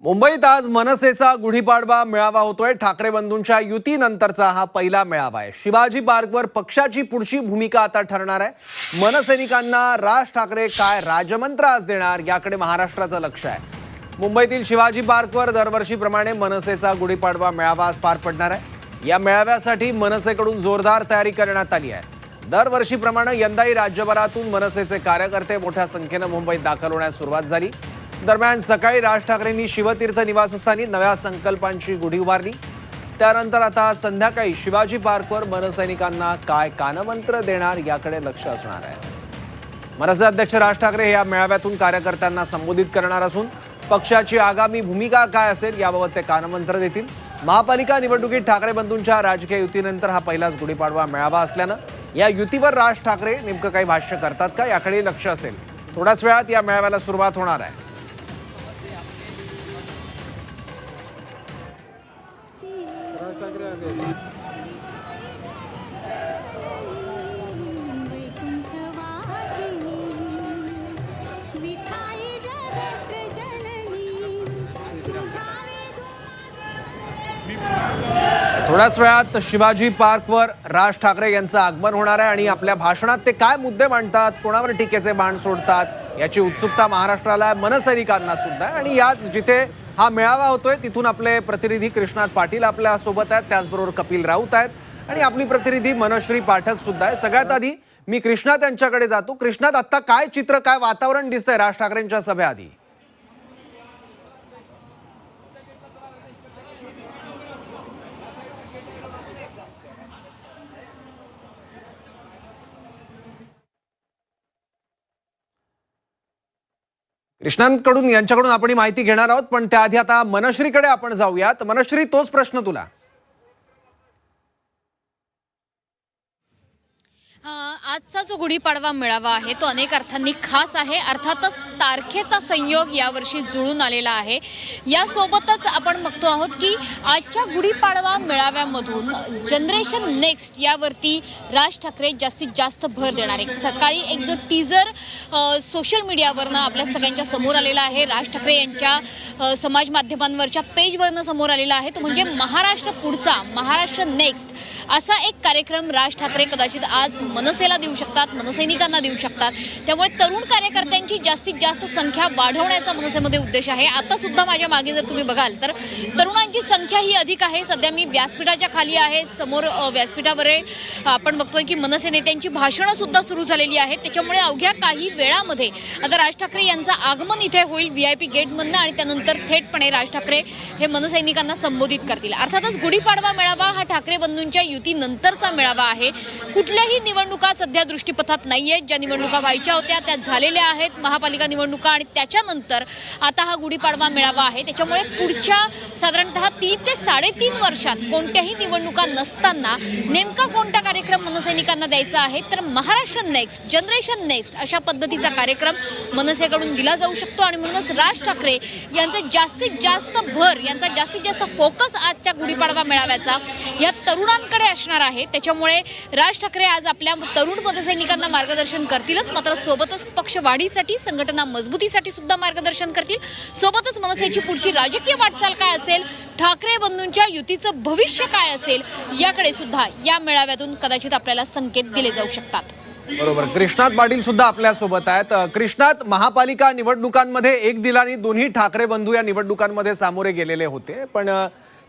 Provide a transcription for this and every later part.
मुंबईत आज मनसेचा गुढीपाडवा मेळावा होतोय। ठाकरे बंधूंच्या युतीनंतरचा हा पहिला मेळावा आहे। शिवाजी पार्कवर पक्षाची पुढची भूमिका आता ठरणार आहे। मनसैनिकांना राज ठाकरे काय राजमंत्र आज देणार याकडे महाराष्ट्राचं लक्ष आहे। मुंबईतील शिवाजी पार्कवर दरवर्षीप्रमाणे मनसेचा गुढीपाडवा मेळावा आज पार पडणार आहे। या मेळाव्यासाठी मनसेकडून जोरदार तयारी करण्यात आली आहे। दरवर्षीप्रमाणे यंदाही राज्यभरातून मनसेचे कार्यकर्ते मोठ्या संख्येने मुंबईत दाखल होण्यास सुरुवात झाली। दरम्यान सकाळी राज ठाकरेंनी शिवतीर्थ निवासस्थानी नव्या संकल्पांची गुढी उभारली। त्यानंतर आता संध्याकाळी शिवाजी पार्कवर मनसैनिकांना काय कानमंत्र देणार याकडे लक्ष असणार आहे। मनसे अध्यक्ष राज ठाकरे हे या मेळाव्यातून कार्यकर्त्यांना संबोधित करणार असून पक्षाची आगामी भूमिका काय असेल याबाबत ते कानमंत्र देतील। महापालिका निवडणुकीत ठाकरे बंधूंच्या राजकीय युतीनंतर हा पहिलाच गुढीपाडवा मेळावा असल्यानं या युतीवर राज ठाकरे नेमकं काही भाष्य करतात का याकडे लक्ष असेल। थोड्याच वेळात या मेळाव्याला सुरुवात होणार आहे। थोड्याच वेळात शिवाजी पार्कवर राज ठाकरे यांचं आगमन होणार आहे आणि आपल्या भाषणात ते काय मुद्दे मांडतात, कोणावर टीकेचे बाण सोडतात याची उत्सुकता महाराष्ट्राला, मनसैनिकांना सुद्धा। आणि याच जिथे हा मेळावा होतोय तिथून आपले प्रतिनिधी कृष्णात पाटील आपल्या सोबत आहेत, त्याचबरोबर कपिल राऊत आहेत आणि आपली प्रतिनिधी मनश्री पाठक सुद्धा आहे। सगळ्यात आधी मी कृष्णात यांच्याकडे जातो। कृष्णात, आता काय चित्र, काय वातावरण दिसतंय राज ठाकरेंच्या सभेआधी? कृष्णांकडून यांच्याकडून आपण ही माहिती घेणार आहोत, पण त्याआधी आता मनश्रीकडे आपण जाऊयात। मनश्री, तोच प्रश्न तुला। आजचा जो गुढीपाडवा मेळावा आहे तो अनेक अर्थांनी खास आहे। अर्थातच तारखेचा संयोग यावर्षी जुळून आलेला आहे। यासोबतच आपण बघतो आहोत की आजच्या गुढीपाडवा मेळाव्यामधून जनरेशन नेक्स्ट यावरती राज ठाकरे जास्तीत जास्त भर देणार आहे। सकाळी एक जो टीजर सोशल मीडियावरनं आपल्या सगळ्यांच्या समोर आलेला आहे, राज ठाकरे यांच्या समाज माध्यमांवरच्या पेजवरनं समोर आलेला आहे, तो म्हणजे महाराष्ट्र पुढचा, महाराष्ट्र नेक्स्ट असा एक कार्यक्रम राज ठाकरे कदाचित आज मनसेला देऊ शकतात, मनसैनिकांना देऊ शकतात। त्यामुळे तरुण कार्यकर्त्यांची जास्तीत जास्त संख्या वाढवण्याचा मनसेमध्ये उद्देश आहे। आता सुद्धा माझ्या मागे जर तुम्ही बघाल तर तरुणांची संख्या ही अधिक आहे। सध्या मी व्यासपीठाच्या खाली आहे, समोर व्यासपीठावर आपण बघतोय की मनसे नेत्यांची भाषणं सुद्धा सुरू झालेली आहेत। त्याच्यामुळे अवघ्या काही वेळामध्ये आता राज ठाकरे यांचं आगमन इथे होईल VIP गेटमधनं आणि त्यानंतर थेटपणे राज ठाकरे हे मनसैनिकांना संबोधित करतील। अर्थातच गुढीपाडवा मेळावा हा ठाकरे बंधूंच्या युतीनंतरचा मेळावा आहे। कुठल्याही निवडणुका सध्या दृष्टीपथात नाहीयेत। ज्या निवडणुका व्हायच्या होत्या त्या झालेल्या आहेत, महापालिका निवडणुका, आणि त्याच्यानंतर आता हा गुढीपाडवा मेळावा आहे। त्याच्यामुळे पुढच्या साधारणतः 3 ते 3.5 वर्षात कोणत्याही निवडणुका नसताना नेमका कोणता कार्यक्रम मनसैनिकांना द्यायचा आहे तर महाराष्ट्र नेक्स्ट, जनरेशन नेक्स्ट अशा पद्धतीचा कार्यक्रम मनसेकडून दिला जाऊ शकतो। आणि म्हणूनच राज ठाकरे यांचं जास्तीत जास्त भर, यांचा जास्तीत जास्त फोकस आजच्या गुढीपाडवा मेळाव्याचा या तरुणांकडे असणार आहे। त्याच्यामुळे राज ठाकरे आज आपल्या तरुण मनसैनिकांना मार्गदर्शन करतीलच, मात्र सोबतच पक्ष वाढीसाठी, संघटना मजबूतीसाठी सुद्धा मार्गदर्शन करतील। सोबतच मनसेची पुढची राजकीय वाटचाल काय असेल, ठाकरे बंधूंच्या युतीचं भविष्य काय असेल याकडे सुद्धा या मेळाव्यातून कदाचित आपल्याला संकेत दिले जाऊ शकतात। बरोबर, कृष्णात पाटील सुद्धा आपल्या सोबत आहेत। कृष्णात, महापालिका निवडणुकांमध्ये एक दिलाने दोन्ही ठाकरे बंधू या निवडणुकांमध्ये सामोरे गेलेले होते, पण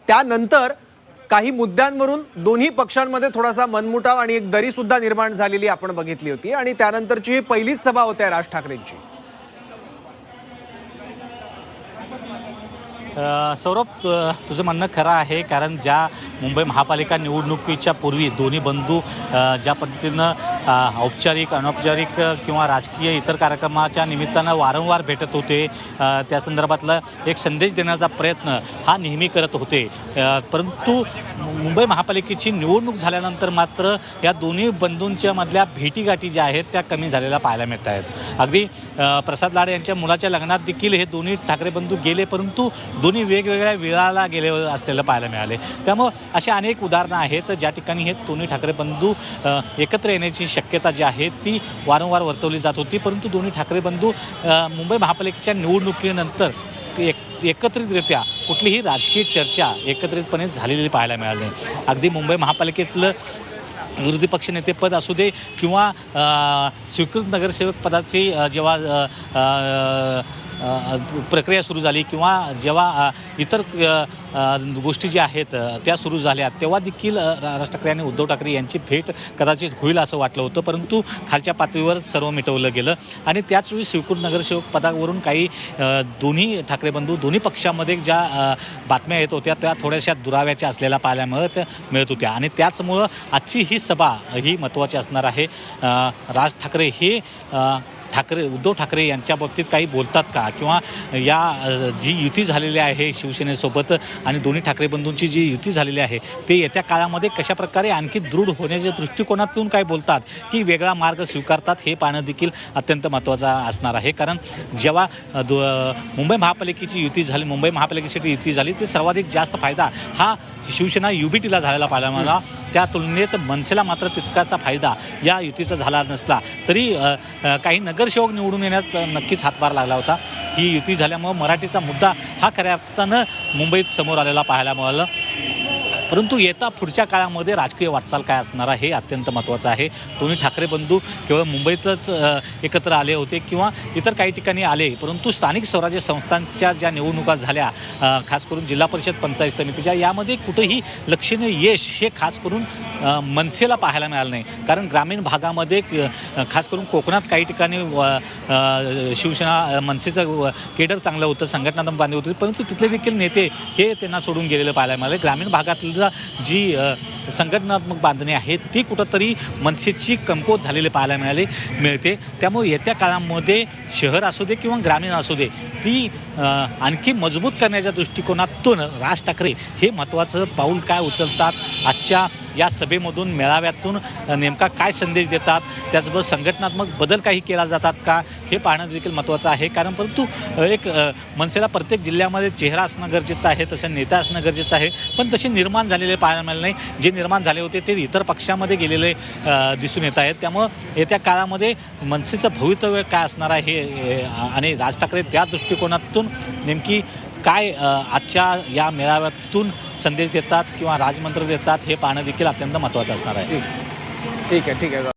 त्यानंतर काही मुद्द्यांवरून दोन्ही पक्षांमध्ये थोडासा मनमुटाव आणि एक दरी सुद्धा निर्माण झालेली आपण बघितली होती आणि त्यानंतरची ही पहिलीच सभा होते राज ठाकरेंची। सौरभ, तुझं म्हणणं खरं आहे, कारण ज्या मुंबई महापालिका निवडणुकीच्या पूर्वी दोन्ही बंधू ज्या पद्धतीनं औपचारिक, अनौपचारिक किंवा राजकीय इतर कार्यक्रमाच्या निमित्तानं वारंवार भेटत होते, त्या संदर्भातला एक संदेश देण्याचा प्रयत्न हा नेहमी करत होते। परंतु मुंबई महापालिकेची निवडणूक झाल्यानंतर मात्र या दोन्ही बंधूंच्या मधल्या भेटीगाठी ज्या आहेत त्या कमी झालेल्या पाहायला मिळत आहेत। अगदी प्रसाद लाड यांच्या मुलाच्या लग्नात देखील हे दोन्ही ठाकरे बंधू गेले, परंतु दोन्ही वेगवेगळ्या वेळाला गेले असलेलं पाहायला मिळाले। त्यामुळं अशी अनेक उदाहरणं आहेत ज्या ठिकाणी हे दोन्ही ठाकरे बंधू एकत्र येण्याची शक्यता जी आहे ती वारंवार वर्तवली जात होती, परंतु दोन्ही ठाकरे बंधू मुंबई महापालिकेच्या निवडणुकीनंतर एकत्रितरित्या कुठलीही राजकीय चर्चा एकत्रितपणे झालेली पाहायला मिळाली नाही. अगदी मुंबई महापालिकेतलं विरोधी पक्षनेतेपद असू दे किंवा स्वीकृत नगरसेवक पदाची जेव्हा प्रक्रिया सुरू झाली किंवा जेव्हा इतर गोष्टी ज्या आहेत त्या सुरू झाल्या तेव्हा देखील राज ठाकरे आणि उद्धव ठाकरे यांची भेट कदाचित होईल असं वाटलं होतं, परंतु खालच्या पातळीवर सर्व मिटवलं गेलं. आणि त्याचवेळी स्वीकृत नगरसेवक पदावरून काही दोन्ही ठाकरे बंधू दोन्ही पक्षामध्ये ज्या बातम्या येत होत्या त्या थोड्याशा दुराव्याच्या असलेल्या पाहायला मिळत होत्या. आणि त्याचमुळं आजची ही सभा ही महत्त्वाची असणार आहे. राज ठाकरे हे उद्धव ठाकरे यांच्या बाबतीत काही बोलतात का, किंवा या जी युती झालेली आहे शिवसेनेसोबत आणि दोन्ही ठाकरे बंधूंची जी युती झालेली आहे ते येत्या काळामध्ये कशाप्रकारे आणखी दृढ होण्याच्या दृष्टिकोनातून काय बोलतात की वेगळा मार्ग स्वीकारतात हे पाहणं देखील अत्यंत महत्त्वाचं असणार आहे. कारण जेव्हा मुंबई महापालिकेची युती झाली, मुंबई महापालिकेसाठी युती झाली ते सर्वाधिक जास्त फायदा हा शिवसेना UBTला झालेला पाहायला मिळाला. त्या तुलनेत मनसेला मात्र तितकाचा फायदा या युतीचा झाला नसला तरी काही नगरसेवक निवडून येण्यात नक्कीच हातभार लागला होता. ही युती झाल्यामुळं मराठीचा मुद्दा हा खऱ्या अर्थानं मुंबईत समोर आलेला पाहायला मिळालं. परंतु येत्या पुढच्या काळामध्ये राजकीय वाटचाल काय असणार आहे हे अत्यंत महत्त्वाचं आहे. दोन्ही ठाकरे बंधू केवळ मुंबईतच एकत्र आले होते किंवा इतर काही ठिकाणी आले, परंतु स्थानिक स्वराज्य संस्थांच्या ज्या निवडणुका झाल्या खास करून जिल्हा परिषद पंचायत समितीच्या यामध्ये कुठेही लक्षणीय यश हे खास करून मनसेला पाहायला मिळालं नाही. कारण ग्रामीण भागामध्ये खास करून कोकणात काही ठिकाणी शिवसेना मनसेचं केडर चांगलं होतं, संघटनात्मक बांधे होते, परंतु तिथले देखील नेते हे त्यांना सोडून गेलेलं पाहायला मिळाले. ग्रामीण भागातलं जी संघटनात्मक बांधणी आहे ती कुठंतरी मनसेची कमकुवत झालेली पाहायला मिळते. त्यामुळे येत्या काळामध्ये शहर असू दे किंवा ग्रामीण असू दे ती आणखी मजबूत करण्याच्या दृष्टिकोनातून राज ठाकरे हे महत्त्वाचं पाऊल काय उचलतात, आजच्या या सभेमधून मेळाव्यातून नेमका काय संदेश देतात, त्याचबरोबर संघटनात्मक बदल काही केला जातात का हे पाहणं देखील महत्त्वाचं आहे. कारण परंतु एक मनसेला प्रत्येक जिल्ह्यामध्ये चेहरा असणं गरजेचं आहे, तसं नेता असणं गरजेचं आहे, पण तसे निर्माण झालेले पाहायला मिळाले नाही. जे निर्माण झाले होते ते इतर पक्षामध्ये गेलेले दिसून येत आहेत. त्यामुळं येत्या काळामध्ये मनसेचं भवितव्य काय असणार आहे आणि राज ठाकरे त्या दृष्टिकोनातून नेमकी काय आजच्या या मेळाव्यातून संदेश देतात किंवा राजमंत्र देतात हे पाहणं देखील अत्यंत महत्त्वाचं असणार आहे. ठीक आहे.